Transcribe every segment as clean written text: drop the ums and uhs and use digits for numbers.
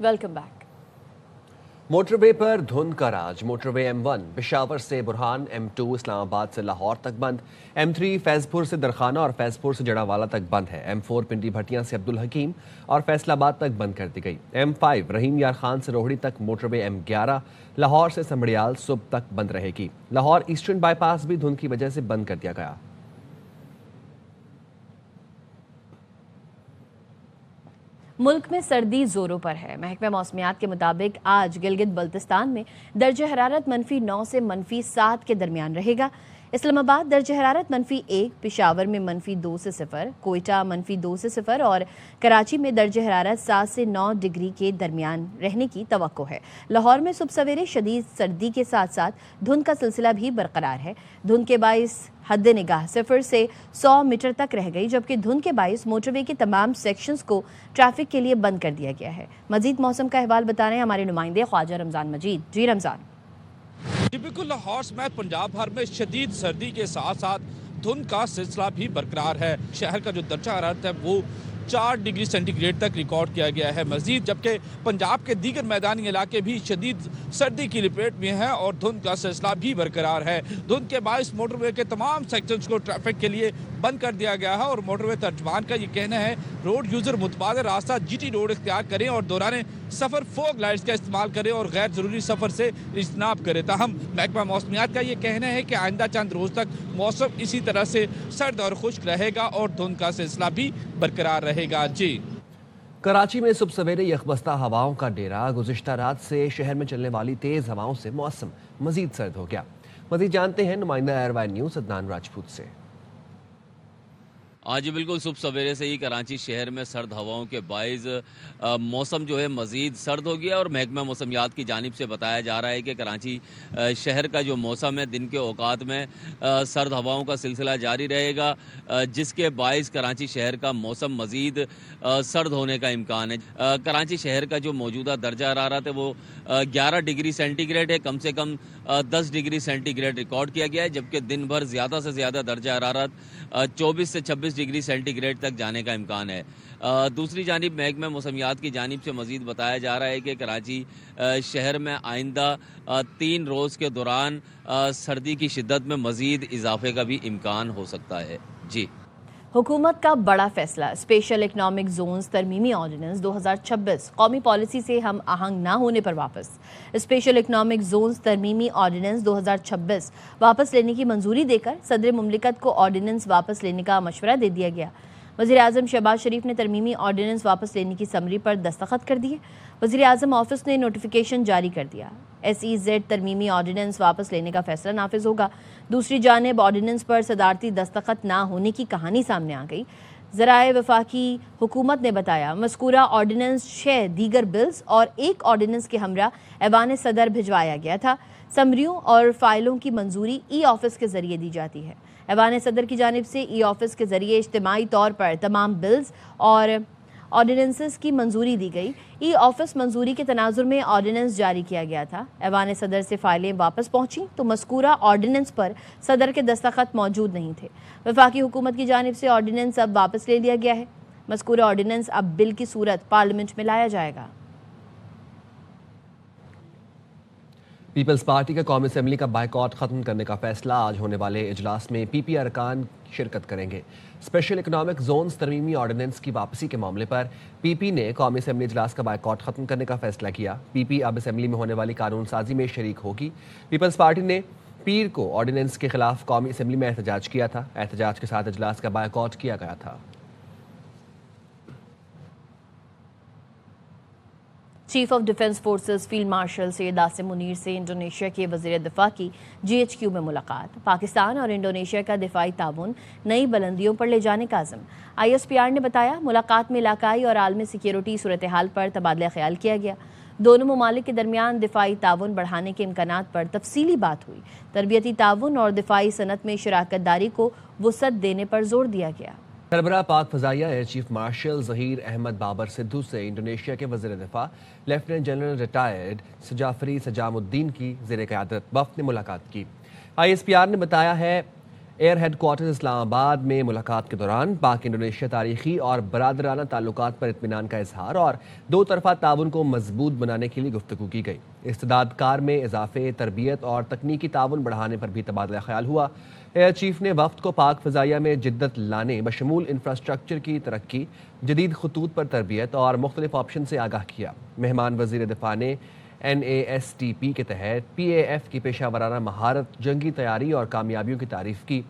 Welcome back. Motorway पर धुंध का राज। मोटरवे M1 पेशावर से बुरहान, M2 इस्लामाबाद से लाहौर तक बंद, M3 फैजपुर से दरखाना और फैजपुर से जड़ावाला तक बंद है। M4 पिंडी भटियां से अब्दुल हकीम और फैसलाबाद तक बंद कर दी गई। M5 रहीम यार खान से रोहड़ी तक मोटरवे M11 लाहौर से समड़ियाल सुबह तक बंद रहेगी। लाहौर ईस्टर्न बाईपास भी धुंध की वजह से बंद कर दिया गया। मुल्क में सर्दी जोरों पर है। महकमा मौसमियात के मुताबिक आज गिलगित बल्तिस्तान में दर्ज हरारत -9 से -7 के दरमियान रहेगा। इस्लामाबाद दर्ज हरारत -1, पिशावर में -2 से 0, कोयटा -2 से 0 और कराची में दर्ज हरारत 7 से 9 डिग्री के दरमियान रहने की तवक्को है। लाहौर में सुबह सवेरे शदीद सर्दी के साथ साथ धुंध का सिलसिला भी बरकरार है। धुंध के बाइस हद निगाह 0 से 100 मीटर तक रह गई, जबकि धुंध के बाइस मोटरवे के तमाम सेक्शंस को ट्रैफिक के लिए बंद कर दिया गया है। मजीद मौसम का अहवाल बता रहे हैं हमारे नुमाइंदे ख्वाजा रमजान मजीद। जी रमजान। टिपिकल लाहौर समेत पंजाब भर में शदीद सर्दी के साथ साथ धुंध का सिलसिला भी बरकरार है। शहर का जो दर्जा हरारत है वो 4 डिग्री सेंटीग्रेड तक रिकॉर्ड किया गया है मजीद, जबकि पंजाब के दीगर मैदानी इलाके भी शदीद सर्दी की लपेट में है और धुंध का सिलसिला भी बरकरार है। धुंध के बायस मोटरवे के तमाम सेक्शंस को ट्रैफिक के लिए बंद कर दिया गया है और मोटरवे तर्जमान का ये कहना है रोड यूजर मुतबादिल रास्ता GT रोड इख्तियार करें और दौरान सफर फोग लाइट्स का इस्तेमाल करें और गैर जरूरी सफर से इज्तनाब करें। ताहम महकमा मौसमियात का ये कहना है कि आइंदा चंद रोज तक मौसम इसी तरह से सर्द और खुश्क रहेगा और धुंध का सिलसिला भी बरकरार रहेगा। जी। कराची में सुबह सवेरे यखबस्ता हवाओं का डेरा। गुज़िश्ता रात से शहर में चलने वाली तेज हवाओं से मौसम मजीद सर्द हो गया। मजीद जानते हैं नुमाइंदा एयरवाई न्यूज़ अदनान राजपूत से। आज बिल्कुल सुबह सवेरे से ही कराची शहर में सर्द हवाओं के बाइज़ मौसम जो है मज़ीद सर्द हो गया और महकमा मौसमियात की जानिब से बताया जा रहा है कि कराची शहर का जो मौसम है दिन के औकात में सर्द हवाओं का सिलसिला जारी रहेगा, जिसके बाइज़ कराची शहर का मौसम मज़ीद सर्द होने का इम्कान है। कराची शहर का जो मौजूदा दर्जा हरारत है वो 11 डिग्री सेंटीग्रेड है, कम से कम 10 डिग्री सेंटीग्रेड रिकॉर्ड किया गया है, जबकि दिन भर ज़्यादा से ज़्यादा दर्जा हरारत 24 से 26 डिग्री सेंटीग्रेड तक जाने का इम्कान है। दूसरी जानिब महकमा मौसमियात की जानिब से मज़ीद बताया जा रहा है कि कराची शहर में आइंदा 3 रोज़ के दौरान सर्दी की शिद्दत में मज़ीद इजाफे का भी इम्कान हो सकता है। जी। हुकूमत का बड़ा फैसला, स्पेशल इकनॉमिक जोन्स तरमीमी ऑर्डिनेंस 2026 कौमी पॉलिसी से हम आहंग ना होने पर वापस। स्पेशल इकनॉमिक जोन्स तरमीमी ऑर्डिनेंस 2026 वापस लेने की मंजूरी देकर सदर मुमलिकत को ऑर्डिनेंस वापस लेने का मशवरा दे दिया गया। वज़ीर आज़म शहबाज शरीफ ने तरमीमी ऑर्डिनेंस वापस लेने की समरी पर दस्तखत कर दिए। वज़ीर आज़म ऑफिस ने नोटिफिकेशन जारी कर दिया। SEZ तरमीमी ऑर्डिनेंस वापस लेने का फैसला नाफिज होगा। दूसरी जानिब ऑर्डिनेंस पर सदारती दस्तखत ना होने की कहानी सामने आ गई। ज़राए वफाकी हुकूमत ने बताया मज़कूरा ऑर्डिनेंस 6 दीगर बिल्स और 1 ऑर्डिनेंस के हमरा ऐवान सदर भिजवाया गया था। समरियों और फाइलों की मंजूरी E-ऑफिस के जरिए दी जाती है। ऐवान सदर की जानिब से E-ऑफिस के जरिए इज्तिमाई तौर पर तमाम बिल्स और ऑर्डिनेंसेस की मंजूरी दी गई। E-ऑफिस मंजूरी के तनाजुर में ऑर्डिनेंस जारी किया गया था। ऐवान सदर से फाइलें वापस पहुंची तो मज़कूरा ऑर्डिनेंस पर सदर के दस्तखत मौजूद नहीं थे। वफाकी हुकूमत की जानिब से ऑर्डिनेंस अब वापस ले लिया गया है। मज़कूरा ऑर्डिनेंस अब बिल की सूरत पार्लियामेंट में लाया जाएगा। पीपल्स पार्टी का कौमी असम्बली का बाइकॉट खत्म करने का फैसला। आज होने वाले इजलास में PP अरकान शिरकत करेंगे। स्पेशल इकनॉमिक जोन्स तरमीमी ऑर्डिनेंस की वापसी के मामले पर PP ने कौमी असम्बली इजलास का बाइकॉट खत्म करने का फैसला किया। PP अब असम्बली में होने वाली कानून साजी में शरीक होगी। पीपल्स पार्टी ने पीर को ऑर्डिनेंस के खिलाफ कौमी असम्बली में एहतजाज किया था। एहतजाज के साथ इजलास का बाइकॉट किया गया था। Chief of defence forces field marshal Syed Asim Munir से इंडोनेशिया के वज़ीर दिफा की GHQ में मुलाकात। पाकिस्तान और इंडोनेशिया का दिफाई ताउन नई बुलंदियों पर ले जाने का अज़म। ISPR ने बताया मुलाकात में इलाकाई और आलमी सिक्योरिटी सूरत हाल पर तबादला ख्याल किया गया। दोनों ममालिक के दरमियान दिफाई ताउन बढ़ाने के इम्कानात पर तफसीली बात हुई। तरबियती ताउन और दिफाई सनत में शराकत दारी को वुसअत देने पर जोर दिया गया। सरबराह पाक फ़ज़ाइया air chief marshal Zaheer Ahmed Babar Sidhu से इंडोनेशिया के वज़ीर दिफा lieutenant general retired Sjafrie Sjamsoeddin की ज़ेर क़यादत वफ़द ने मुलाकात की। ISPR ने बताया है ایئر ہیڈ کوارٹرز اسلام آباد میں ملاقات کے دوران پاک انڈونیشیا تاریخی اور برادرانہ تعلقات پر اطمینان کا اظہار اور دو طرفہ تعاون کو مضبوط بنانے کے لیے گفتگو کی گئی. استعداد کار میں اضافے، تربیت اور تکنیکی تعاون بڑھانے پر بھی تبادلہ خیال ہوا. ایئر چیف نے وفد کو پاک فضائیہ میں جدت لانے بشمول انفراسٹرکچر کی ترقی، جدید خطوط پر تربیت اور مختلف آپشن سے آگاہ کیا. مہمان وزیر دفاع نے NASTP کے تحت PAF کی پیشہ ورانہ مہارت، جنگی تیاری اور کامیابیوں کی تعریف کی.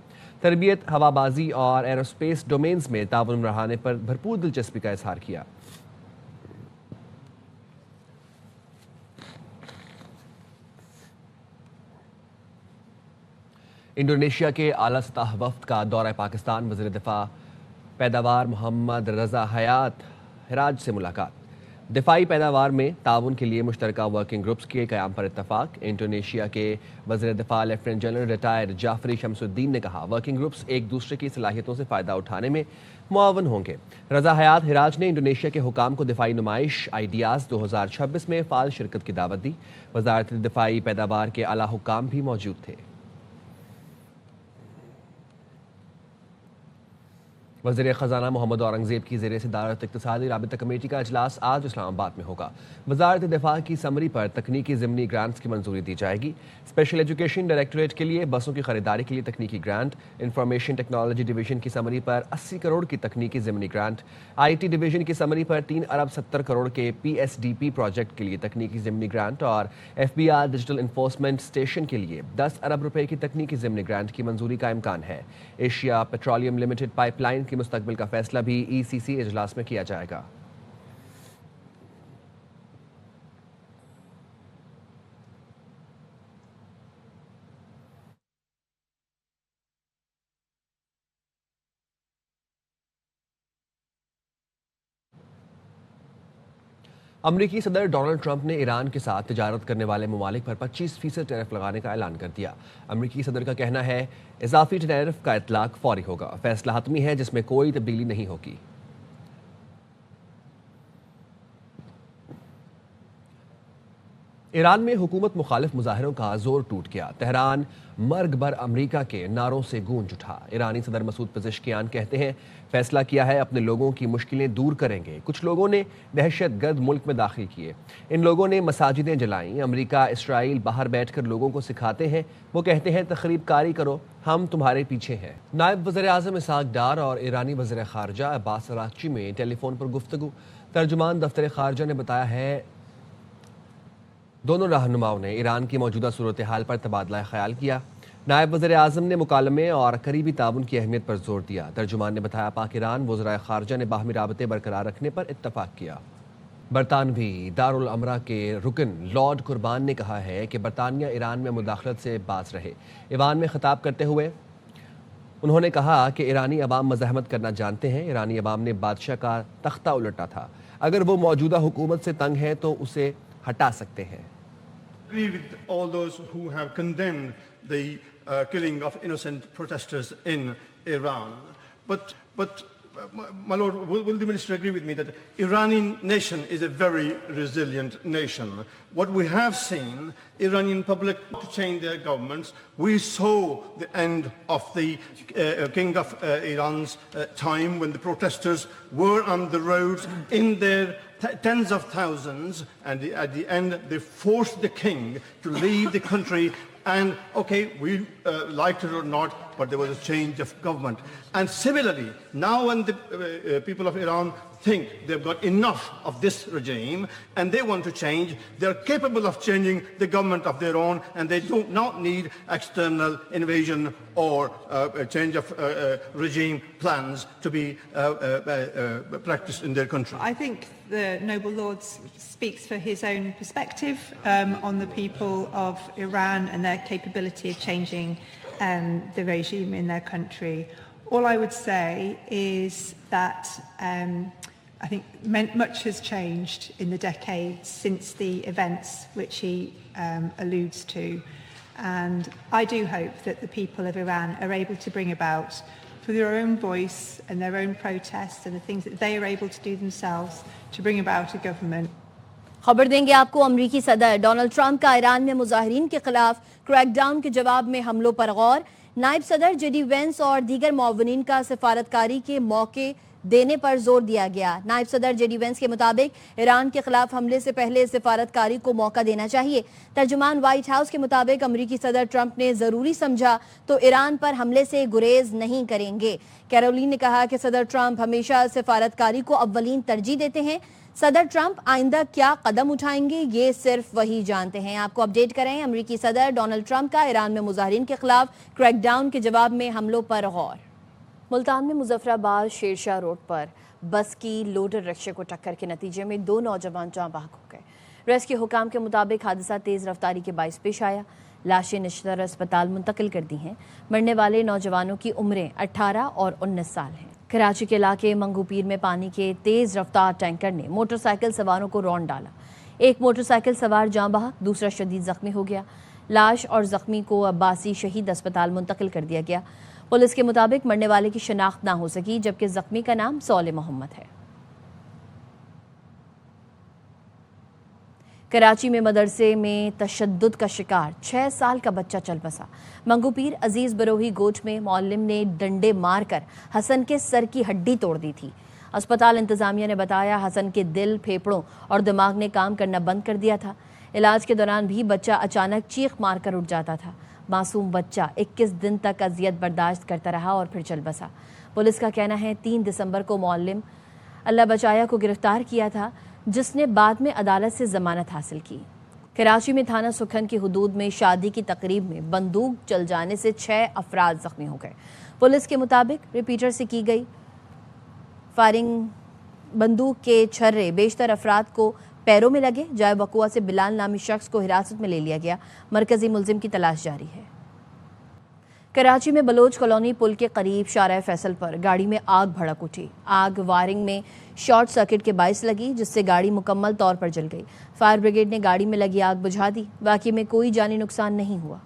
تربیت، ہوا بازی اور ایروسپیس ڈومینز میں تعاون بڑھانے پر بھرپور دلچسپی کا اظہار کیا. انڈونیشیا کے اعلیٰ سطح وفد کا دورہ پاکستان. وزیر دفاع پیداوار محمد رضا حیات ہراج سے ملاقات. دفاعی پیداوار میں تعاون کے لیے مشترکہ ورکنگ گروپس کے قیام پر اتفاق. انڈونیشیا کے وزیر دفاع لیفٹیننٹ جنرل ریٹائرڈ جعفری شمس الدین نے کہا ورکنگ گروپس ایک دوسرے کی صلاحیتوں سے فائدہ اٹھانے میں معاون ہوں گے. رضا حیات ہراج نے انڈونیشیا کے حکام کو دفاعی نمائش آئیڈیاز 2026 میں فعال شرکت کی دعوت دی. وزارت دفاعی پیداوار کے اعلیٰ حکام بھی موجود تھے. وزیر خزانہ محمد اورنگزیب کی زیر صدارت اقتصادی رابطہ کمیٹی کا اجلاس آج اسلام آباد میں ہوگا. وزارت دفاع کی سمری پر تکنیکی ضمنی گرانٹس کی منظوری دی جائے گی. اسپیشل ایجوکیشن ڈائریکٹوریٹ کے لیے بسوں کی خریداری کے لیے تکنیکی گرانٹ، انفارمیشن ٹیکنالوجی ڈویژن کی سمری پر 80 کروڑ کی تکنیکی ضمنی گرانٹ، IT ڈویژن کی سمری پر 3 ارب 70 کروڑ کے PSDP پروجیکٹ کے لیے تکنیکی ضمنی گرانٹ اور FBI ڈیجیٹل انفورسمنٹ اسٹیشن کے لیے 10 ارب روپے کی تکنیکی ضمنی گرانٹ کی منظوری کا امکان ہے. Asia petroleum limited pipe line کے مستقبل کا فیصلہ بھی ECC اجلاس میں کیا جائے گا. امریکی صدر ڈونلڈ ٹرمپ نے ایران کے ساتھ تجارت کرنے والے ممالک پر 25% ٹیرف لگانے کا اعلان کر دیا. امریکی صدر کا کہنا ہے اضافی ٹیرف کا اطلاق فوری ہوگا. فیصلہ حتمی ہے جس میں کوئی تبدیلی نہیں ہوگی. ایران میں حکومت مخالف مظاہروں کا زور ٹوٹ گیا. تہران مرگ بر امریکہ کے نعروں سے گونج اٹھا. ایرانی صدر مسعود پزشکیان کہتے ہیں فیصلہ کیا ہے اپنے لوگوں کی مشکلیں دور کریں گے. کچھ لوگوں نے دہشت گرد ملک میں داخل کیے. ان لوگوں نے مساجدیں جلائیں. امریکہ اسرائیل باہر بیٹھ کر لوگوں کو سکھاتے ہیں. وہ کہتے ہیں تخریب کاری کرو، ہم تمہارے پیچھے ہیں. نائب وزیر اعظم اسحاق ڈار اور ایرانی وزیر خارجہ عباس اراغچی میں ٹیلی فون پر گفتگو. ترجمان دفتر خارجہ نے بتایا ہے دونوں رہنماؤں نے ایران کی موجودہ صورتحال پر تبادلہ خیال کیا. نائب وزیر اعظم نے مکالمے اور قریبی تعاون کی اہمیت پر زور دیا. ترجمان نے بتایا پاک ایران وزرائے خارجہ نے باہمی رابطے برقرار رکھنے پر اتفاق کیا. برطانوی دارالامرہ کے رکن لارڈ قربان نے کہا ہے کہ برطانیہ ایران میں مداخلت سے باز رہے. ایوان میں خطاب کرتے ہوئے انہوں نے کہا کہ ایرانی عوام مزاحمت کرنا جانتے ہیں. ایرانی عوام نے بادشاہ کا تختہ الٹا تھا. اگر وہ موجودہ حکومت سے تنگ ہے تو اسے ہٹا سکتے ہیں. I agree with all those who have condemned the killing of innocent protesters in Iran. But my lord, will the minister agree with me that the Iranian nation is a very resilient nation? What we have seen, Iranian public to change their governments. We saw the end of the King of Iran's time when the protesters were on the roads in their tens of thousands, and at the end they forced the king to leave the country. And okay, we liked it or not, but there was a change of government. And similarly, now when the people of Iran think they've got enough of this regime and they want to change, they're capable of changing the government of their own, and they do not need external invasion or a change of regime plans to be practiced in their country. I think the Noble Lord speaks for his own perspective on the people of Iran and their capability of changing the regime in their country. All I would say is that I think much has changed in the decades since the events which he alludes to. And I do hope that the people of Iran are able to bring about, through their own voice and their own protests and the things that they are able to do themselves, to bring about a government. خبر دیں گے آپ کو امریکی صدر Donald Trump کا ایران میں مظاہرین کے خلاف کریک ڈاؤن کے جواب میں حملوں پر غور. नायब सदर जेडी वेंस और दीगर मुआवनीन का सफारतकारी के मौके देने पर जोर दिया गया। नायब सदर जेडी वेंस के मुताबिक ईरान के खिलाफ हमले से पहले सफारतकारी को मौका देना चाहिए। तर्जुमान व्हाइट हाउस के मुताबिक अमरीकी सदर ट्रंप ने जरूरी समझा तो ईरान पर हमले से गुरेज नहीं करेंगे। कैरोलिन ने कहा कि सदर ट्रंप हमेशा सफारतकारी को अव्वलीन तरजीह देते हैं। सदर ट्रंप आइंदा क्या कदम उठाएंगे ये सिर्फ वही जानते हैं। आपको अपडेट करें, अमरीकी सदर डोनाल्ड ट्रंप का ईरान में मुजाहिरीन के खिलाफ क्रैकडाउन के जवाब में हमलों पर गौर। मुल्तान में मुजफ्फराबाद शेरशाह रोड पर बस की लोडर रिक्शे को टक्कर के नतीजे में 2 नौजवान जाँ बहक हो गए। रेस्क्यू हुकाम के मुताबिक हादसा तेज रफ्तारी के बाइस पेश आया। लाशें निश्तर अस्पताल मुंतकिल कर दी हैं। मरने वाले नौजवानों की उम्रें 18 और 19 साल हैं। कराची के इलाके मंगूपीर में पानी के तेज रफ्तार टैंकर ने मोटरसाइकिल सवारों को रौंद डाला। एक मोटरसाइकिल सवार जाँ बहक, दूसरा शदीद जख्मी हो गया। लाश और जख्मी को अब्बासी शहीद अस्पताल मुंतकिल कर दिया गया। पुलिस के मुताबिक मरने वाले की शनाख्त ना हो सकी, जबकि जख्मी का नाम सौले मोहम्मद है। कराची में मदरसे में तशद्दुद का शिकार 6 साल का बच्चा चल बसा। मंगूपीर अजीज बरोही गोट में मौल्लिम ने डंडे मारकर हसन के सर की हड्डी तोड़ दी थी। अस्पताल इंतजामिया ने बताया हसन के दिल, फेफड़ों और दिमाग ने काम करना बंद कर दिया था। इलाज के दौरान भी बच्चा अचानक चीख मारकर उठ जाता था। मासूम बच्चा 21 दिन तक अजियत बर्दाश्त करता रहा और फिर चल बसा। पुलिस का कहना है 3 दिसंबर को मौल्लिम अल्लाह बचाया को गिरफ्तार किया था, जिसने बाद में अदालत से जमानत हासिल की। कराची में थाना सुखन की हुदूद में शादी की तकरीब में बंदूक चल जाने से 6 अफराद जख्मी हो गए। पुलिस के मुताबिक रिपीटर से की गई फायरिंग बंदूक के छर्रे बेशतर अफराद को पैरों में लगे। जाए वकुआ से बिलाल नामी शख्स को हिरासत में ले लिया गया। मरकजी मुलजिम की तलाश जारी है। कराची में बलोच कॉलोनी पुल के करीब शारा फैसल पर गाड़ी में आग भड़क उठी। आग वायरिंग में शॉर्ट सर्किट के बाइस लगी, जिससे गाड़ी मुकम्मल तौर पर जल गई। फायर ब्रिगेड ने गाड़ी में लगी आग बुझा दी। वाकई में कोई जानी नुकसान नहीं हुआ।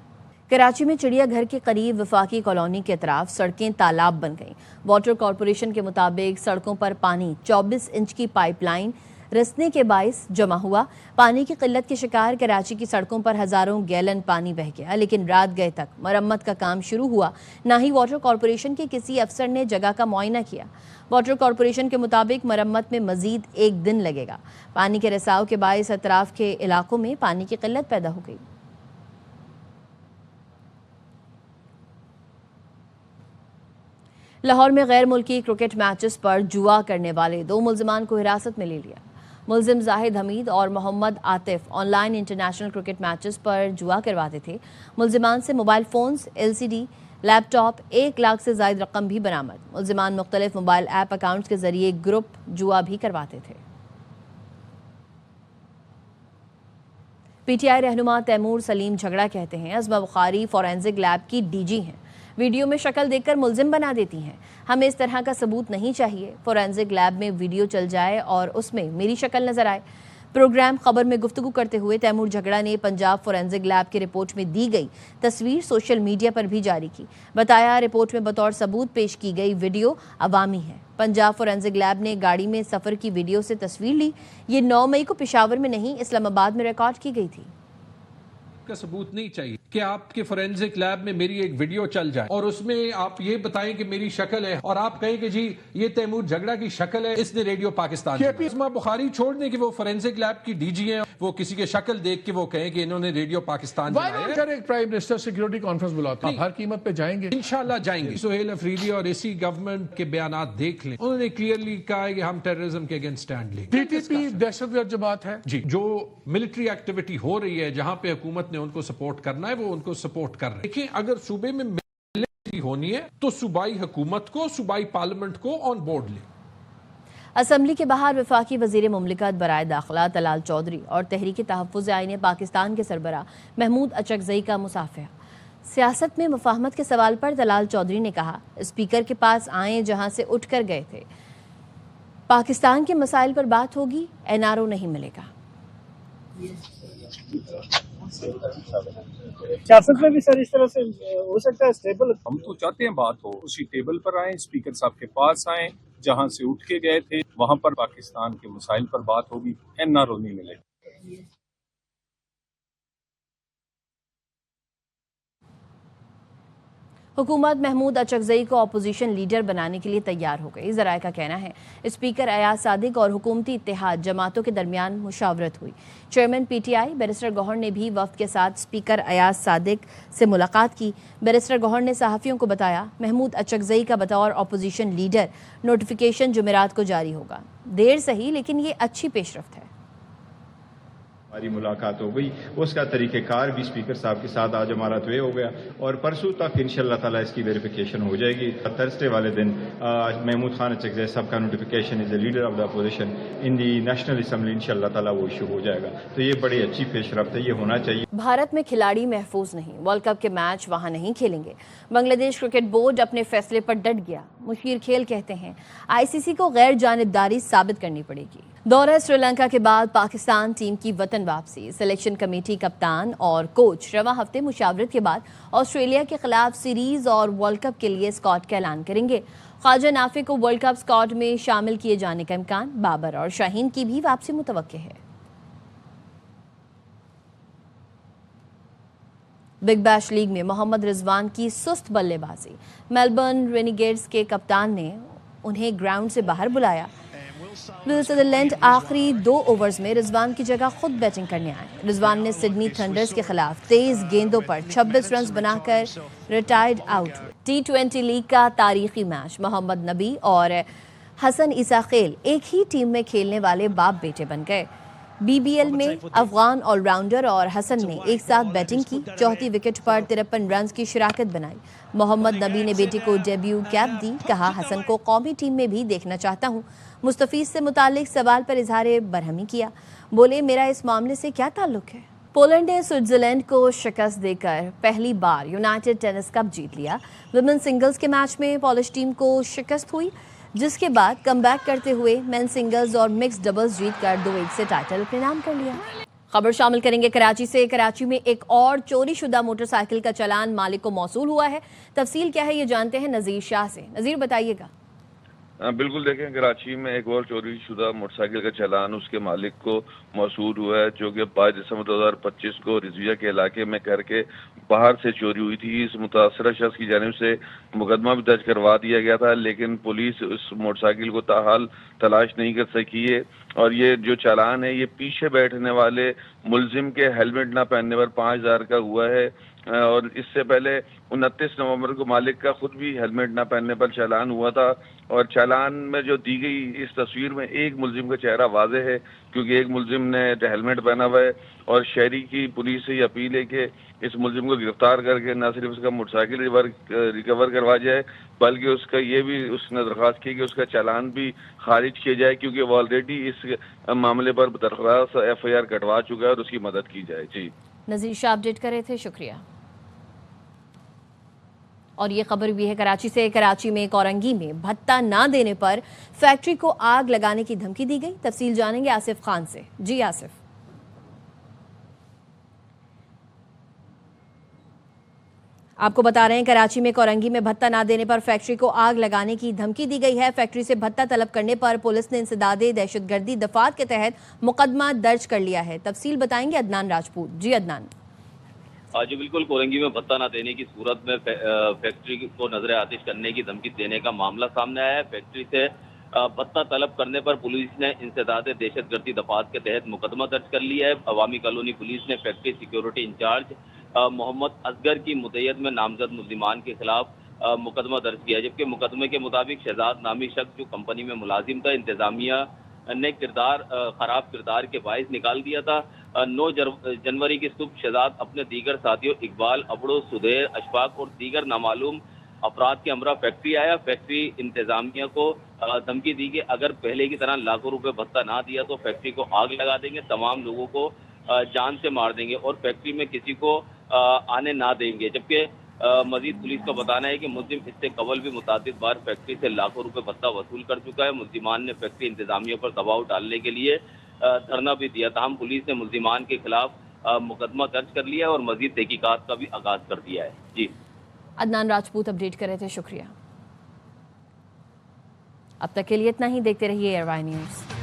कराची में चिड़ियाघर के करीब वफाकी कॉलोनी के अतराफ सड़कें तालाब बन गईं। वाटर कॉरपोरेशन के मुताबिक सड़कों पर पानी 24 इंच की पाइपलाइन रिसने के बाइस जमा हुआ। पानी की किल्लत के शिकार कराची की सड़कों पर हजारों गैलन पानी बह गया, लेकिन रात गए तक मरम्मत का काम शुरू हुआ। ना ही वाटर कॉरपोरेशन के किसी अफसर ने जगह का मुआयना किया। वाटर कॉरपोरेशन के मुताबिक मरम्मत में मजीद 1 दिन लगेगा। पानी के रिसाव के बाइस अतराफ के इलाकों में पानी की किल्लत पैदा हो गई। लाहौर में गैर मुल्की क्रिकेट मैचेस पर जुआ करने वाले 2 मुल्जिमान को हिरासत में ले लिया। मुल्जिम जाहिद हमीद और Mohammad Atif online international cricket matches पर जुआ करवाते थे। मुल्जिमान से mobile phones, LCD, laptop, 1 lakh से ज्यादा रकम भी बरामद। मुल्जिमान मुख्तलिफ मोबाइल ऐप अकाउंट्स के जरिए ग्रुप जुआ भी करवाते थे। PTI रहनुमा तैमूर सलीम झगड़ा कहते हैं अज़मा बुखारी फॉरेंसिक लैब की DG हैं। वीडियो में शक्ल देखकर मुल्जिम बना देती हैं। हमें इस तरह का सबूत नहीं चाहिए। फॉरेंसिक लैब में वीडियो चल जाए और उसमें मेरी शक्ल नजर आए। प्रोग्राम खबर में गुफ्तगू करते हुए तैमूर झगड़ा ने पंजाब फॉरेंसिक लैब की रिपोर्ट में दी गई तस्वीर सोशल मीडिया पर भी जारी की। बताया रिपोर्ट में बतौर सबूत पेश की गई वीडियो अवामी है। पंजाब फॉरेंसिक लैब ने गाड़ी में सफर की वीडियो से तस्वीर ली। ये 9 मई को पेशावर में नहीं इस्लामाबाद में रिकॉर्ड की गई थी। का सबूत नहीं चाहिए कि आपके फोरेंसिक लैब में मेरी एक वीडियो चल जाए और उसमें आप ये बताएं कि मेरी शक्ल है और आप कहें कि जी ये तैमूर झगड़ा की शक्ल है, इसने रेडियो पाकिस्तान अज़मा बुखारी छोड़ दें कि वो फोरेंसिक लैब की DG हैं, वो किसी के शक्ल देख के वो कहें कि इन्होंने रेडियो पाकिस्तान एक प्राइम मिनिस्टर सिक्योरिटी कॉन्फ्रेंस बुलाते हैं, हर कीमत पे जाएंगे, इंशाल्लाह जाएंगे। सुहेल अफरीदी और इसी गवर्नमेंट के बयानात देख लें, उन्होंने क्लियरली कहा है कि हम टेररिज्म के अगेंस्ट स्टैंड लेंगे। TTP दहशतगर्द जमात है जी, जो मिलिट्री एक्टिविटी हो रही है जहां पे हुकूमत ने उनको सपोर्ट करना है वो उनको सपोर्ट कर रहे हैं। देखिए अगर सूबे में मिलिट्री होनी है तो सूबाई हुकूमत को, सूबाई पार्लियामेंट को ऑन बोर्ड ले। असम्बली के बाहर वफाकी वजीर मुमलिकत बराए दाखिला तलाल चौधरी और तहरीक तहफ़्फ़ुज़ आईन पाकिस्तान के सरबराह महमूद अचकज़ई का मुसाफिर। सियासत में मुफाहमत के सवाल पर तलाल चौधरी ने कहा स्पीकर के पास आए जहां से उठ कर गए थे। पाकिस्तान के मसाइल पर बात होगी, NRO नहीं मिलेगा। सियासत में भी सर इस तरह से हो सकता है स्टेबल। हम तो चाहते हैं बात हो, उसी टेबल पर आए, स्पीकर साहब के पास आए, जहां से उठ के गए थे वहां पर पाकिस्तान के मसाइल पर बात होगी, NRO नहीं मिलेगा। हुकूमत महमूद अचकजई को अपोजिशन लीडर बनाने के लिए तैयार हो गई। ज़राए का कहना है स्पीकर अयाज सादिक और हुकूमती इत्तेहाद जमातों के दरमियान मुशावरत हुई। चेयरमैन पीटीआई बैरिस्टर गौहर ने भी वफ्द के साथ स्पीकर अयाज सादिक से मुलाकात की। बैरिस्टर गौहर ने सहाफ़ियों को बताया महमूद अचकजई का बतौर अपोजिशन लीडर नोटिफिकेशन जुमेरात को जारी होगा। देर सही लेकिन ये अच्छी पेशरफ्त है। हमारी मुलाकात हो गई, उसका तरीक़ेकार भी स्पीकर साहब के साथ आज हमारा तय हो गया और परसों तक इंशाअल्लाह ताला इसकी वेरिफिकेशन हो जाएगी। थर्सडे वाले दिन महमूद खान अचकजई साहब का notification is the leader of the opposition in the national assembly इंशाअल्लाह ताला वो इशू हो जाएगा। तो ये बड़ी अच्छी पेशरफ्त है, ये होना चाहिए। भारत में खिलाड़ी महफूज नहीं, वर्ल्ड कप के मैच वहां नहीं खेलेंगे। बांग्लादेश क्रिकेट बोर्ड अपने फैसले पर डट गया। मुशीर खेल कहते हैं आईसीसी को गैर जानिबदारी साबित करनी पड़ेगी। दौरा श्रीलंका के बाद पाकिस्तान टीम की वतन वापसी। सिलेक्शन कमेटी कप्तान और कोच रवां हफ्ते मुशावरत के बाद ऑस्ट्रेलिया के खिलाफ सीरीज और वर्ल्ड कप के लिए स्क्वाड का ऐलान करेंगे। ख्वाजा नाफे को वर्ल्ड कप स्क्वाड में शामिल किए जाने का इम्कान। बाबर और शाहीन की भी वापसी मुतवक्के है। बिग बैश लीग में मोहम्मद रिजवान की सुस्त बल्लेबाजी। मेलबर्न रेनिगेड्स के कप्तान ने उन्हें ग्राउंड से बाहर बुलाया। विल सदरलैंड आखिरी 2 ओवर्स में रिजवान की जगह खुद बैटिंग करने आए। रिजवान ने सिडनी थंडर्स के खिलाफ 23 गेंदों पर 26 रन बनाकर रिटायर्ड आउट हुए। T20 लीग का तारीखी मैच। मोहम्मद नबी और हसन ईसा खेल एक ही टीम में खेलने वाले बाप बेटे बन गए। BBL में अफगान ऑलराउंडर और हसन ने एक साथ बैटिंग की। चौथी विकेट पर 53 रन की शिराकत बनाई। मोहम्मद नबी ने बेटे को डेब्यू कैप दी। कहा हसन को कौमी टीम में भी देखना चाहता हूँ। मुस्तफीज से मुतालिक सवाल पर इजहार बरहमी किया। बोले मेरा इस मामले से क्या ताल्लुक है। पोलैंड ने स्विट्जरलैंड को शिकस्त देकर पहली बार यूनाइटेड टेनिस कप जीत लिया। विमेन सिंगल्स के मैच में पॉलिश टीम को शिकस्त हुई, जिसके बाद कमबैक करते हुए मेन सिंगल्स और मिक्स डबल्स जीतकर 2-1 से टाइटल अपने नाम कर लिया। खबर शामिल करेंगे कराची से। कराची में एक और चोरी शुदा मोटरसाइकिल का चालान मालिक को मौसूल हुआ है। तफसील क्या है ये जानते हैं नज़ीर शाह से। नज़ीर बताइएगा। बिल्कुल, देखें कराची में एक और चोरी शुदा मोटरसाइकिल का चालान उसके मालिक को मौसूल हुआ है, जो कि 22 दिसंबर 2025 को रिजविया के इलाके में करके बाहर से चोरी हुई थी। इस मुतासरा शख्स की जानिब से मुकदमा भी दर्ज करवा दिया गया था, लेकिन पुलिस उस मोटरसाइकिल को ताहाल तलाश नहीं कर सकी है। और ये जो चालान है ये पीछे बैठने वाले मुलजिम के हेलमेट ना पहनने पर 5000 का हुआ है। और इससे पहले 29 नवंबर को मालिक का खुद भी हेलमेट ना पहनने पर चालान हुआ था। और चालान में जो दी गई इस तस्वीर में एक मुलजिम का चेहरा वाज़ेह है, क्योंकि एक मुलजिम ने हेलमेट पहना हुआ है। और शहरी की पुलिस से अपील है कि इस मुलजिम को गिरफ्तार करके न सिर्फ उसका मोटरसाइकिल रिकवर करवा जाए, बल्कि उसका ये भी उसने दरख्वास्त की कि उसका चालान भी खारिज किया जाए, क्योंकि वो ऑलरेडी इस मामले पर दरख्वास्त FIR कटवा चुका है और उसकी मदद की जाए। जी, नज़ीर शाह अपडेट कर रहे थे, शुक्रिया। और ये खबर भी है कराची से। कराची में कोरंगी में भत्ता ना देने पर फैक्ट्री को आग लगाने की धमकी दी गई। तफसील जानेंगे आसिफ खान से। जी आसिफ। आपको बता रहे हैं कराची में कोरंगी में भत्ता ना देने पर फैक्ट्री को आग लगाने की धमकी दी गई है। फैक्ट्री से भत्ता तलब करने पर पुलिस ने इंसदादे दहशतगर्दी दफात के तहत मुकदमा दर्ज कर लिया है। तफसील बताएंगे अदनान राजपूत। जी अदनान। जी बिल्कुल, कोरंगी में भत्ता न देने की सूरत में फैक्ट्री को नजर आतिश करने की धमकी देने का मामला सामने आया है। फैक्ट्री से भत्ता तलब करने पर पुलिस ने इंसदादे दहशतगर्दी दफात के तहत मुकदमा दर्ज कर लिया है। अवामी कॉलोनी पुलिस ने factory security incharge Mohammad Asghar की मुद्दत में नामजद मुल्जिमान के खिलाफ मुकदमा दर्ज किया, जबकि मुकदमे के मुताबिक शहजाद नामी शख्स जो कंपनी में मुलाजिम था, इंतजामिया ने खराब किरदार के बायस निकाल दिया था। 9 जनवरी की सुबह शहजाद अपने दीगर साथियों इकबाल, अबड़ो, सुधैर, अशफाक और दीगर नामालूम अफराद के हमरा फैक्ट्री आया। फैक्ट्री इंतजामिया को धमकी दी कि अगर पहले की तरह लाखों रुपए भत्ता ना दिया तो फैक्ट्री को आग लगा देंगे, तमाम लोगों को जान से मार देंगे और फैक्ट्री में किसी को आने ना देंगे। जबकि मजीद पुलिस का बताना है कि मुलजिम इससे कबल भी मुतादिद बार फैक्ट्री से लाखों रुपए भत्ता वसूल कर चुका है। मुलजिमान ने फैक्ट्री इंतजामिया पर दबाव डालने के लिए धरना भी दिया। ताहम पुलिस ने मुलजिमान के खिलाफ मुकदमा दर्ज कर लिया है और मजीद तहकीकात का भी आगाज कर दिया है। जी, अदनान राजपूत अपडेट कर रहे थे, शुक्रिया। अब तक के लिए इतना ही। देखते रहिए एयरवाई न्यूज़।